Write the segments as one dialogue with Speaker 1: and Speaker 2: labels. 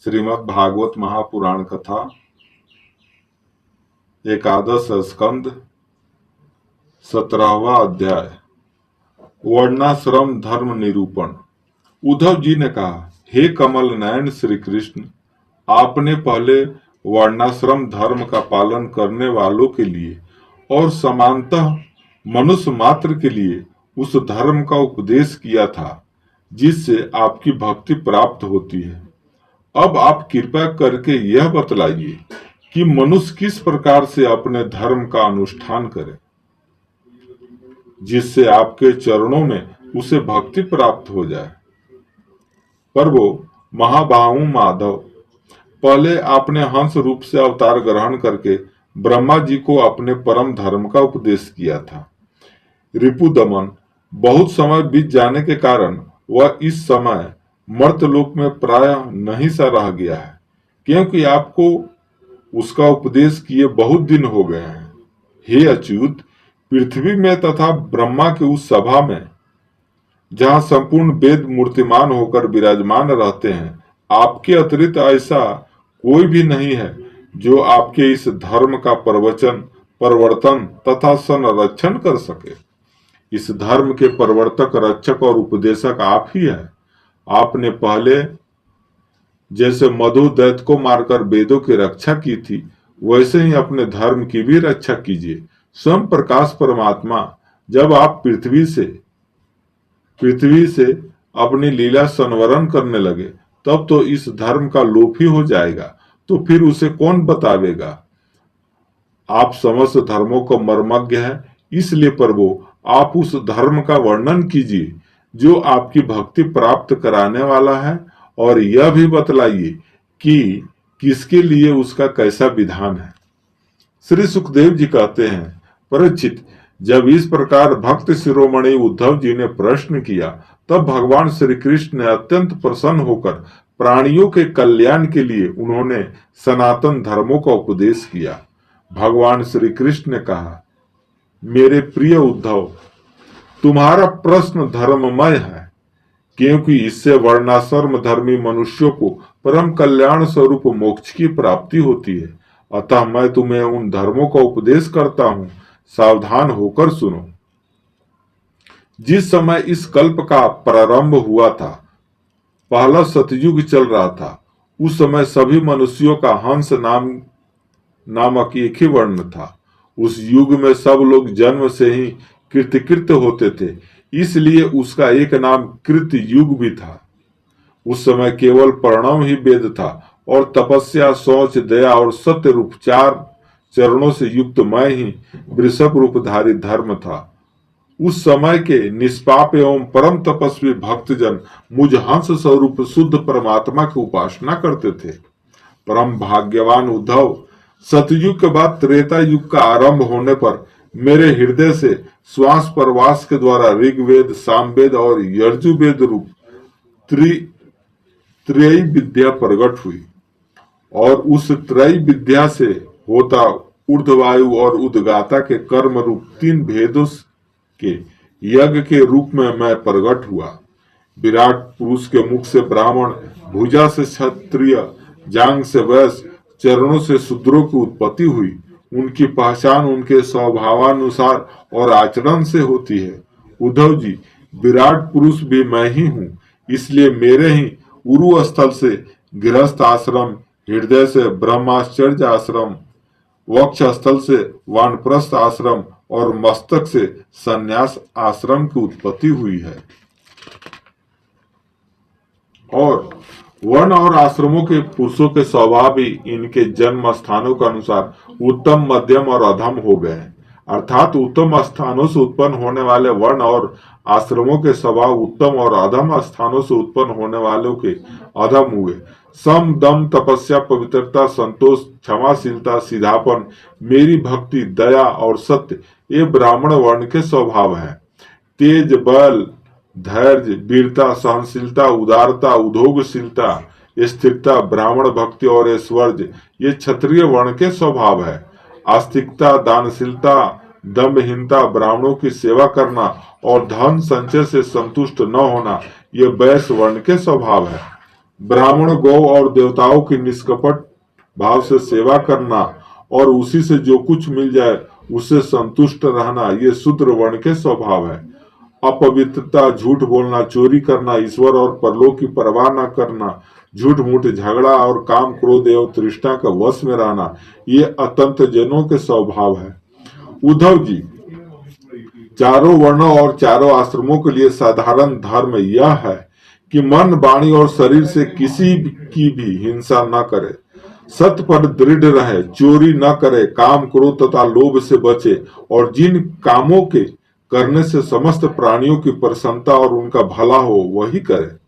Speaker 1: श्रीमद् भागवत महापुराण कथा एकादश स्कंद 17वां अध्याय वर्णाश्रम धर्म निरूपण। उद्धव जी ने कहा, हे कमल नयन श्री कृष्ण, आपने पहले वर्णाश्रम धर्म का पालन करने वालों के लिए और समानतः मनुष्य मात्र के लिए उस धर्म का उपदेश किया था जिससे आपकी भक्ति प्राप्त होती है। अब आप कृपया करके यह बतलाइए कि मनुष्य किस प्रकार से अपने धर्म का अनुष्ठान करे जिससे आपके चरणों में उसे भक्ति प्राप्त हो जाए। पर वो महाबाहु माधव, पहले आपने हंस रूप से अवतार ग्रहण करके ब्रह्मा जी को अपने परम धर्म का उपदेश किया था। रिपुदमन बहुत समय बीत जाने के कारण वह इस समय मर्तलोक में प्रायः नहीं सा रह गया है, क्योंकि आपको उसका उपदेश किए बहुत दिन हो गए हैं। हे अच्युत, पृथ्वी में तथा ब्रह्मा की उस सभा में जहाँ संपूर्ण वेद मूर्तिमान होकर विराजमान रहते हैं, आपके अतिरिक्त ऐसा कोई भी नहीं है जो आपके इस धर्म का प्रवचन, परिवर्तन तथा संरक्षण कर सके। इस धर्म के प्रवर्तक, रक्षक और उपदेशक आप ही है। आपने पहले जैसे मधु दैत्य को मारकर वेदों की रक्षा की थी, वैसे ही अपने धर्म की भी रक्षा कीजिए। स्वयं प्रकाश परमात्मा जब आप पृथ्वी से अपनी लीला संवरण करने लगे, तब तो इस धर्म का लोप ही हो जाएगा, तो फिर उसे कौन बतावेगा। आप समस्त धर्मों को मर्मज्ञ हैं, इसलिए प्रभु आप उस धर्म का वर्णन कीजिए जो आपकी भक्ति प्राप्त कराने वाला है, और यह भी बतलाइए कि किसके लिए उसका कैसा विधान है। श्री सुखदेव जी कहते हैं, परीक्षित, जब इस प्रकार भक्त शिरोमणि उद्धव जी ने प्रश्न किया, तब भगवान श्री कृष्ण ने अत्यंत प्रसन्न होकर प्राणियों के कल्याण के लिए उन्होंने सनातन धर्मों का उपदेश किया। भगवान श्री कृष्ण ने कहा, मेरे प्रिय उद्धव, तुम्हारा प्रश्न धर्ममय है, क्योंकि इससे वर्णाश्रम धर्मी मनुष्यों को परम कल्याण स्वरूप मोक्ष की प्राप्ति होती है। अतः मैं तुम्हें उन धर्मों का उपदेश करता हूं, सावधान होकर सुनो। जिस समय इस कल्प का प्रारंभ हुआ था, पहला सतयुग चल रहा था, उस समय सभी मनुष्यों का हंस नामक एक ही वर्ण था। उस युग में सब लोग जन्म से ही कृतकृत्य होते थे, इसलिए उसका एक नाम कृत युग भी था। उस समय केवल प्रणव ही वेद था, और तपस्या, शौच, दया और सत्य रूप 4 चरणों से युक्त मैं ही वृषभ रूपधारी धर्म था। उस समय के निष्पाप एवं परम तपस्वी भक्तजन मुझ हंस स्वरूप शुद्ध परमात्मा की उपासना करते थे। परम भाग्यवान उद्धव, सतयुग के बाद त्रेता युग का आरंभ होने पर मेरे हृदय से श्वास प्रवास के द्वारा ऋग्वेद, सामवेद और यजुर्वेद रूप त्रयी विद्या प्रकट हुई, और उस त्रयी विद्या से होता ऊर्ध्ववायु और उद्गाता के कर्म रूप 3 भेदों के यज्ञ के रूप में मैं प्रकट हुआ। विराट पुरुष के मुख से ब्राह्मण, भुजा से क्षत्रिय, जांग से वैश्य, चरणों से शूद्रों की उत्पत्ति हुई। उनकी पहचान उनके स्वभावानुसार और आचरण से होती है। उद्धव जी, विराट पुरुष भी मैं ही हूँ, इसलिए मेरे ही उरु स्थल से गृहस्थ आश्रम, हृदय से ब्रह्मचर्य आश्रम, वक्ष स्थल से वानप्रस्थ आश्रम और मस्तक से संन्यास आश्रम की उत्पत्ति हुई है। और वर्ण और आश्रमों के पुरुषों के स्वभाव भी इनके जन्म स्थानों के अनुसार उत्तम, मध्यम और अधम हो गए हैं। अर्थात उत्तम स्थानों से उत्पन्न होने वाले वर्ण और आश्रमों के स्वभाव उत्तम, और अधम स्थानों से उत्पन्न होने वालों के अधम हुए। सम, दम, तपस्या, पवित्रता, संतोष, क्षमाशीलता, सीधापन, मेरी भक्ति, दया और सत्य ये ब्राह्मण वर्ण के स्वभाव हैं। तेज, बल, धैर्य, वीरता, सहनशीलता, उदारता, उद्योगशीलता, स्थिरता, ब्राह्मण भक्ति और ऐश्वर्य ये क्षत्रिय वर्ण के स्वभाव है। आस्तिकता, दानशीलता, दम्भहीनता, ब्राह्मणों की सेवा करना और धन संचय से संतुष्ट न होना ये वैश्य वर्ण के स्वभाव है। ब्राह्मण गौ और देवताओं की निष्कपट भाव से सेवा करना और उसी से जो कुछ मिल जाए उससे संतुष्ट रहना, ये शूद्र वर्ण के स्वभाव है। अपवित्रता, झूठ बोलना, चोरी करना, ईश्वर और परलोक की परवाह न करना, झूठ मूठ, झगड़ा और काम, क्रोध एवं तृष्णा का वश में रहना, ये अतंत्र जनों के स्वभाव है। उद्धव जी, चारों वर्णों और चारों आश्रमों के लिए साधारण धर्म यह है कि मन, वाणी और शरीर से किसी की भी हिंसा न करे, सत्य पर दृढ़ रहे, चोरी न करे, काम, क्रोध तथा लोभ से बचे और जिन कामों के करने से समस्त प्राणियों की प्रसन्नता और उनका भला हो वही करे।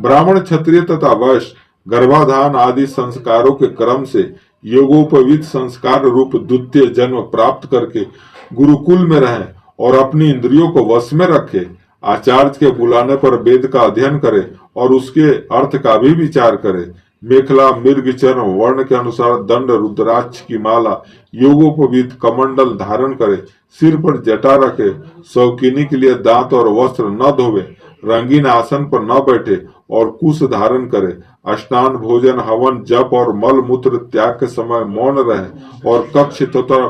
Speaker 1: ब्राह्मण, क्षत्रिय तथा वैश्य गर्भाधान आदि संस्कारों के क्रम से योगोपवीत संस्कार रूप द्वितीय जन्म प्राप्त करके गुरुकुल में रहे और अपनी इंद्रियों को वश में रखे, आचार्य के बुलाने पर वेद का अध्ययन करे और उसके अर्थ का भी विचार करे, मेखला, मृग चर्म, वर्ण के अनुसार दंड, रुद्राक्ष की माला, योगोपवीत कमंडल धारण करे, सिर पर जटा रखे, शौकीनी के लिए दांत और वस्त्र न धोवे, रंगीन आसन पर न बैठे और कुश धारण करे, स्नान, भोजन, हवन, जप और मल मूत्र त्याग के समय मौन रहे और कक्ष तथा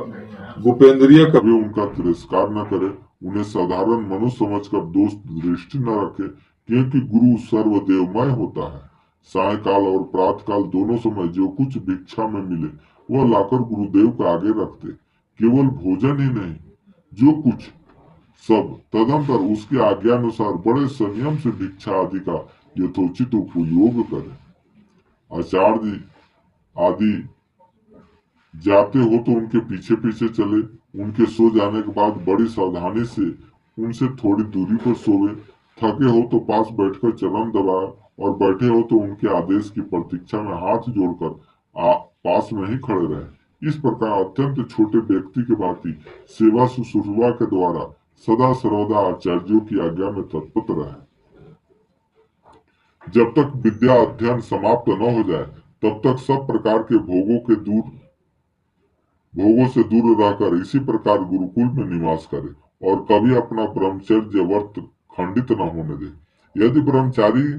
Speaker 1: गुपेंद्रिय कभी उनका तिरस्कार न करे, उन्हें साधारण मनुष्य समझकर दोष दृष्टि न रखे, क्योंकि गुरु सर्वदेवमय होता है। सायकाल और प्रातःकाल दोनों समय जो कुछ भिक्षा में मिले वह लाकर गुरुदेव को आगे रखते, केवल भोजन ही नहीं, जो कुछ सब तदंतर उसके आज्ञानुसार बड़े संयम से भिक्षा आदि का यथोचित उपयोग करे। आचार्य आदि जाते हो तो उनके पीछे पीछे चले, उनके सो जाने के बाद बड़ी सावधानी से उनसे थोड़ी दूरी पर सोवे, थके हो तो पास बैठकर चरण दबाए और बैठे हो तो उनके आदेश की प्रतीक्षा में हाथ जोड़कर पास में ही खड़े रहे। इस प्रकार अत्यंत छोटे व्यक्ति के भांति सेवा शुश्रूषा के द्वारा सदा सर्वदा आचार्यों की आज्ञा में तत्पर रहे। जब तक विद्या अध्ययन समाप्त न हो जाए तब तक सब प्रकार के भोगों से दूर रहकर इसी प्रकार गुरुकुल में निवास करे और कभी अपना ब्रह्मचर्य व्रत खंडित न होने दे। यदि ब्रह्मचारी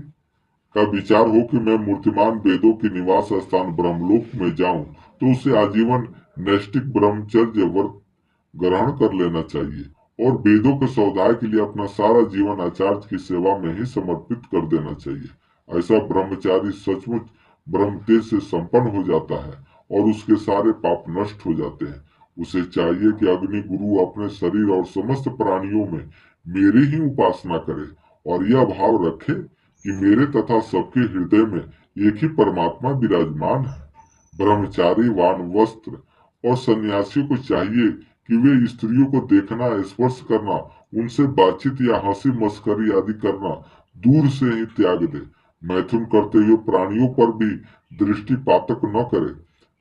Speaker 1: का विचार हो कि मैं मूर्तिमान वेदों के निवास स्थान ब्रह्मलोक में जाऊं तो उसे आजीवन नैष्टिक ब्रह्मचर्य व्रत ग्रहण कर लेना चाहिए और वेदों के समुदाय के लिए अपना सारा जीवन आचार्य की सेवा में ही समर्पित कर देना चाहिए। ऐसा ब्रह्मचारी सचमुच ब्रह्म तेज से संपन्न हो जाता है और उसके सारे पाप नष्ट हो जाते हैं। उसे चाहिए कि अग्नि गुरु अपने शरीर और समस्त प्राणियों में मेरी ही उपासना करे और यह भाव रखे कि मेरे तथा सबके हृदय में एक ही परमात्मा विराजमान है। ब्रह्मचारी, वानवस्त्र और सन्यासियों को चाहिए कि वे स्त्रियों को देखना, स्पर्श करना, उनसे बातचीत या हंसी मस्करी आदि करना दूर से ही त्याग दे। मैथुन करते हुए प्राणियों पर भी दृष्टिपातक न करे।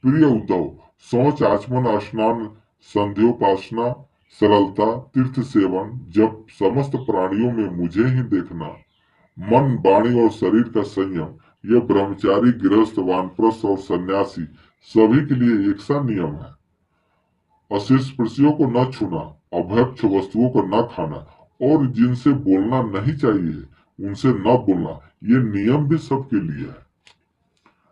Speaker 1: प्रिय उद्धव, शौच, आचमन, स्नान, संध्योपासना, सरलता, तीर्थ सेवन, जब समस्त प्राणियों में मुझे ही देखना, मन, वाणी और शरीर का संयम, यह ब्रह्मचारी, गृहस्थ, वानप्रस्थ और सन्यासी सभी के लिए एक सा नियम है। अस्पृश्यों को न छूना, अभक्ष वस्तुओं को न खाना और जिनसे बोलना नहीं चाहिए उनसे न बोलना, ये नियम भी सबके लिए है।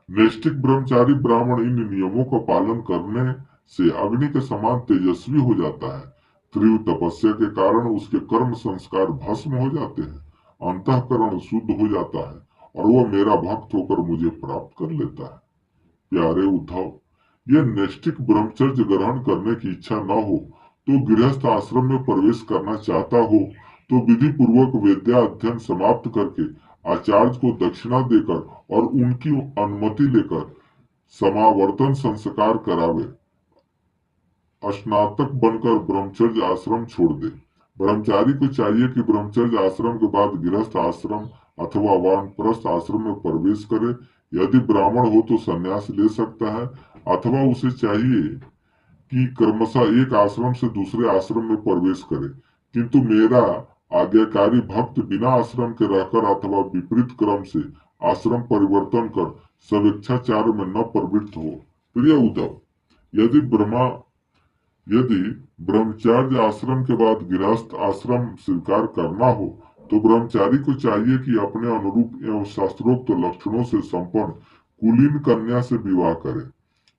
Speaker 1: नैष्टिक ब्रह्मचारी ब्राह्मण इन नियमों का पालन करने से अग्नि के समान तेजस्वी हो जाता है। तीव्र तपस्या के कारण उसके कर्म संस्कार भस्म हो जाते हैं, अंतःकरण शुद्ध हो जाता है और वह मेरा भक्त होकर मुझे प्राप्त कर लेता है। प्यारे उद्धव, यह नैष्टिक ब्रह्मचर्य ग्रहण करने की इच्छा न हो तो गृहस्थ आश्रम में प्रवेश करना चाहता हो तो विधि पूर्वक विद्या अध्ययन समाप्त करके आचार्य को दक्षिणा देकर और उनकी अनुमति लेकर समावर्तन संस्कार करावे, स्नातक बनकर ब्रह्मचर्य आश्रम छोड़ दे। ब्रह्मचारी को चाहिए कि ब्रह्मचर्य आश्रम के बाद गृहस्थ आश्रम अथवा वानप्रस्थ आश्रम में प्रवेश करे। यदि ब्राह्मण हो तो संन्यास ले सकता है अथवा उसे चाहिए कि क्रमशः एक आश्रम से दूसरे आश्रम में प्रवेश करे, किंतु मेरा आज्ञाकारी भक्त बिना आश्रम के रहकर अथवा विपरीत क्रम से आश्रम परिवर्तन कर स्वेच्छाचार में न प्रवृत्त हो। प्रिय उद्धव, यदि ब्रह्मचर्य आश्रम के बाद गृहस्थ आश्रम स्वीकार करना हो
Speaker 2: तो ब्रह्मचारी को चाहिए कि अपने अनुरूप एवं शास्त्रोक्त लक्षणों से संपन्न कुलीन कन्या से विवाह करे।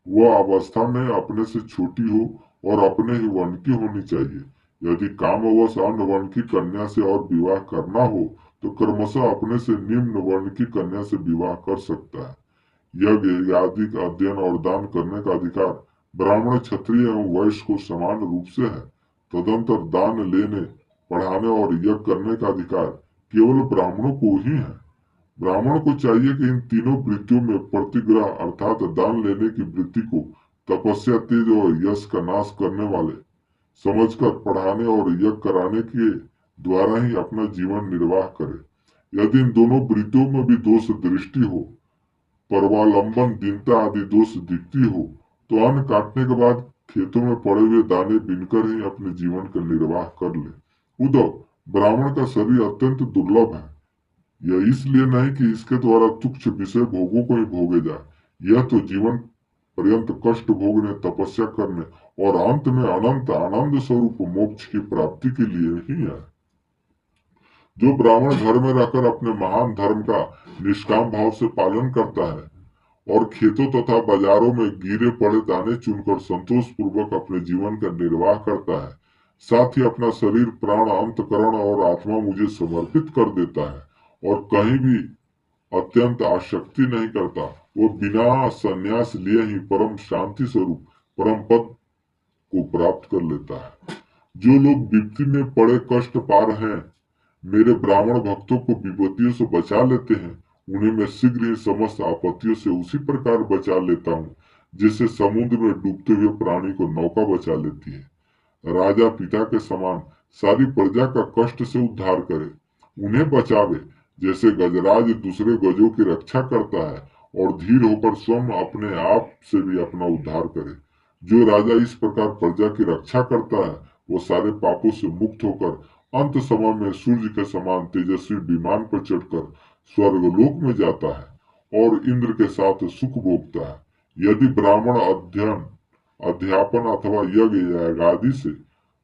Speaker 2: वह अवस्था में अपने से छोटी हो और अपने ही वर्ण की होनी चाहिए। यदि कामवश अन्य वर्ण की कन्या से और विवाह करना हो तो क्रमशः अपने से निम्न वर्ण की कन्या से विवाह कर सकता है। यज्ञ आदि का अध्ययन और दान करने का अधिकार ब्राह्मण, क्षत्रिय एवं वैश्य को समान रूप से है। तदंतर दान लेने, पढ़ाने और यज्ञ करने का अधिकार केवल ब्राह्मणों को ही है। ब्राह्मण को चाहिए कि इन तीनों वृत्तियों में प्रतिग्रह अर्थात दान लेने की वृत्ति को तपस्या, तेज और यश का नाश करने वाले समझकर पढ़ाने और यज्ञ कराने के द्वारा ही अपना जीवन निर्वाह करे। यदि इन दोनों वृत्तियों में भी दोष दृष्टि हो, परवालंबन, दीनता आदि दोष दिखती हो, तो अन्न काटने के बाद खेतों में पड़े हुए दाने बीनकर ही अपने जीवन का निर्वाह कर ले। उद्धव, ब्राह्मण का शरीर अत्यंत दुर्लभ है। यह इसलिए नहीं कि इसके द्वारा तुच्छ विषय भोगों को ही भोगे जाए। यह तो जीवन पर्यंत कष्ट भोगने, तपस्या करने और अंत में अनंत आनंद स्वरूप मोक्ष की प्राप्ति के लिए ही है। जो ब्राह्मण घर में रहकर अपने महान धर्म का निष्काम भाव से पालन करता है और खेतों तथा बाजारों में गिरे पड़े दाने चुनकर संतोष पूर्वक अपने जीवन का निर्वाह करता है, साथ ही अपना शरीर, प्राण, अंतकरण और आत्मा मुझे समर्पित कर देता है और कहीं भी अत्यंत आसक्ति नहीं करता, वो बिना संन्यास लिए ही परम शांति स्वरूप परम पद को प्राप्त कर लेता है। जो लोग विपत्ति में पड़े कष्ट पा रहे हैं, मेरे ब्राह्मण भक्तों को विपत्तियों से बचा लेते हैं, उन्हें मैं शीघ्र ही समस्त आपत्तियों से उसी प्रकार बचा लेता हूँ जैसे समुद्र में डूबते हुए प्राणी को नौका बचा लेती है। राजा पिता के समान सारी प्रजा का कष्ट से उद्धार करे, उन्हें बचावे, जैसे गजराज दूसरे गजों की रक्षा करता है और धीर होकर स्वयं अपने आप से भी अपना उद्धार करे। जो राजा इस प्रकार प्रजा की रक्षा करता है, वो सारे पापों से मुक्त होकर अंत समय में सूर्य के समान तेजस्वी विमान पर चढ़कर स्वर्गलोक में जाता है और इंद्र के साथ सुख भोगता है। यदि ब्राह्मण अध्ययन, अध्यापन अथवा यज्ञ आदि से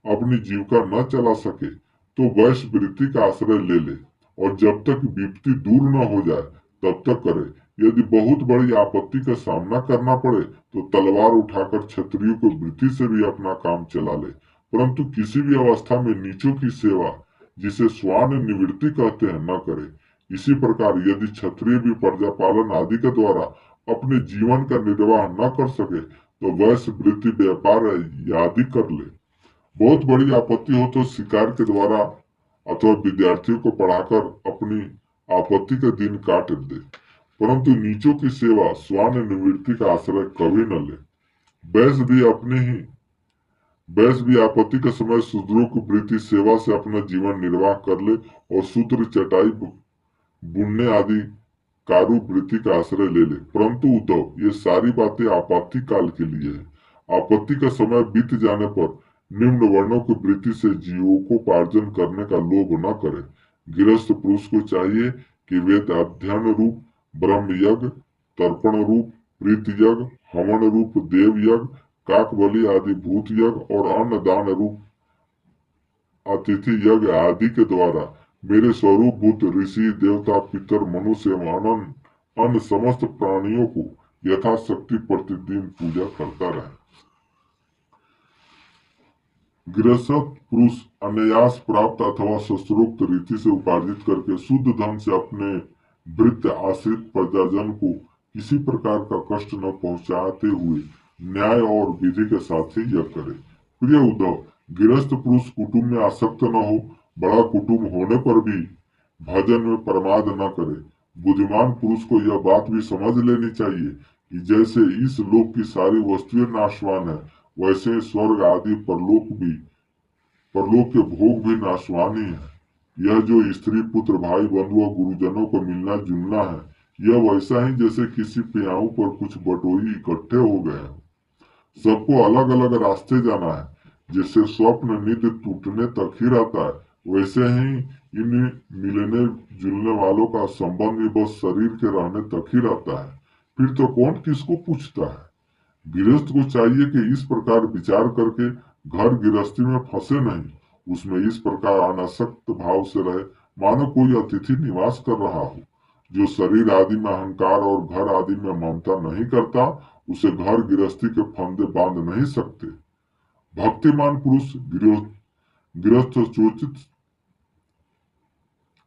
Speaker 2: अपनी जीविका न चला सके तो वैश्य वृत्ति का आश्रय ले ले और जब तक विपत्ति दूर न हो जाए तब तक करे। यदि बहुत बड़ी आपत्ति का सामना करना पड़े तो तलवार उठाकर क्षत्रियों को वृत्ति से भी अपना काम चला ले, परंतु किसी भी अवस्था में नीचों की सेवा, जिसे स्वान निवृत्ति कहते हैं, न करे। इसी प्रकार यदि क्षत्रिय भी प्रजा पालन आदि के द्वारा अपने जीवन का निर्वाह न कर सके तो वैश्य वृत्ति, व्यापार आदि कर ले। बहुत बड़ी आपत्ति हो तो शिकार के द्वारा अथवा विद्यार्थियों को पढ़ाकर अपनी आपत्ति का दिन काट दे, परंतु नीचों की सेवा, स्वान निवृत्ति का आश्रय कभी न ले। वैश्य भी आपत्ति के समय शूद्रों की वृत्ति सेवा से अपना जीवन निर्वाह कर ले और सूत्र, चटाई बुनने आदि कारू वृत्ति का आश्रय ले ले। परंतु उद्धव, ये सारी बातें आपत्ति काल के लिए है। आपत्ति का समय बीत जाने पर निम्न वर्णों की वृत्ति से जीवोपार्जन करने का लोभ न करे। गृहस्थ पुरुष को चाहिए कि वेद अध्ययन रूप ब्रह्म यज्ञ, तर्पण रूप प्रीत यज्ञ, हवन रूप देव यज्ञ, काक बलि आदि भूत यज्ञ और अन्न दान रूप अतिथि यज्ञ आदि के द्वारा मेरे स्वरूप भूत ऋषि, देवता, पितर, मनुष्य एवं अन्य समस्त प्राणियों को यथाशक्ति प्रतिदिन पूजा करता रहे। गृहस्थ पुरुष अनायास प्राप्त अथवा शस्त्रोक्त रीति से उपार्जित करके शुद्ध धन से अपने वृत्त आश्रित प्रजाजन को किसी प्रकार का कष्ट न पहुंचाते हुए न्याय और विधि के साथ ही यह करे। प्रिय उद्धव, गृहस्थ पुरुष कुटुंब में आसक्त न हो, बड़ा कुटुंब होने पर भी भजन में प्रमाद न करे। बुद्धिमान पुरुष को यह बात भी समझ लेनी चाहिए कि जैसे इस लोक की सारी वस्तुएं नाशवान है, वैसे स्वर्ग आदि परलोक के भोग भी नाशवान ही है। यह जो स्त्री, पुत्र, भाई, बंधु और गुरुजनों को मिलना जुलना है, यह वैसा ही जैसे किसी प्याऊ पर कुछ बटोई इकट्ठे हो गए हैं। सबको अलग अलग रास्ते जाना है। जैसे स्वप्न नित्य टूटने तक ही रहता है, वैसे ही इन मिलने जुलने वालों का संबंध भी बस शरीर के रहने तक ही रहता है। फिर तो कौन किसको पूछता है। गृहस्थ को चाहिए कि इस प्रकार विचार करके घर गृहस्थी में फंसे नहीं, उसमें इस प्रकार अनासक्त भाव से रहे, मानो कोई अतिथि निवास कर रहा हो। जो शरीर आदि में अहंकार और घर आदि में ममता नहीं करता, उसे घर गृहस्थी के फंदे बांध नहीं सकते। भक्तिमान पुरुष गृहस्थोचित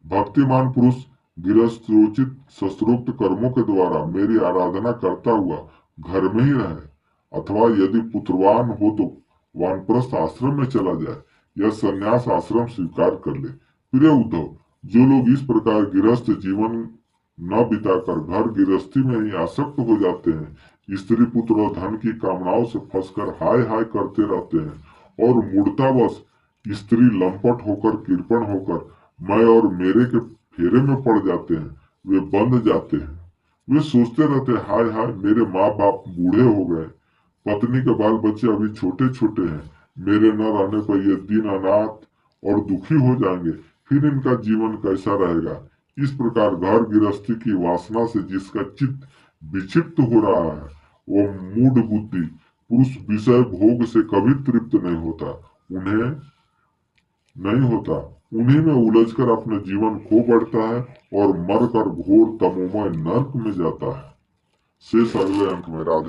Speaker 2: भक्तिमान पुरुष गृहस्थोचित शस्त्रोक्त कर्मों के द्वारा मेरी आराधना करता हुआ घर में ही रहे, अथवा यदि पुत्रवान हो तो वानप्रस्थ आश्रम में चला जाए या संन्यास आश्रम स्वीकार कर ले। प्रिय उद्धव, जो लोग इस प्रकार गृहस्थ जीवन न बिताकर घर गृहस्थी में ही आसक्त हो जाते हैं, स्त्री पुत्र और धन की कामनाओं से फंसकर हाय हाय करते रहते हैं और मूर्तावश स्त्री लंपट होकर कृपण होकर मैं और मेरे के फेरे में पड़ जाते हैं, वे बंध जाते हैं। वे सोचते रहते हैं, हाय हाय मेरे माँ बाप बूढ़े हो गए, पत्नी के बाल बच्चे अभी छोटे छोटे हैं, मेरे न रहने पर ये दिन अनाथ और दुखी हो जाएंगे, फिर इनका जीवन कैसा रहेगा। इस प्रकार घर गृहस्थी की वासना से जिसका चित्त विक्षिप्त हो रहा है, वो मूढ़ बुद्धि पुरुष विषय भोग से कभी तृप्त नहीं होता, उन्हीं में उलझकर अपना जीवन खो बैठता है और मरकर घोर तमोमय नर्क में जाता है। शेष अगले अंक में। राधे।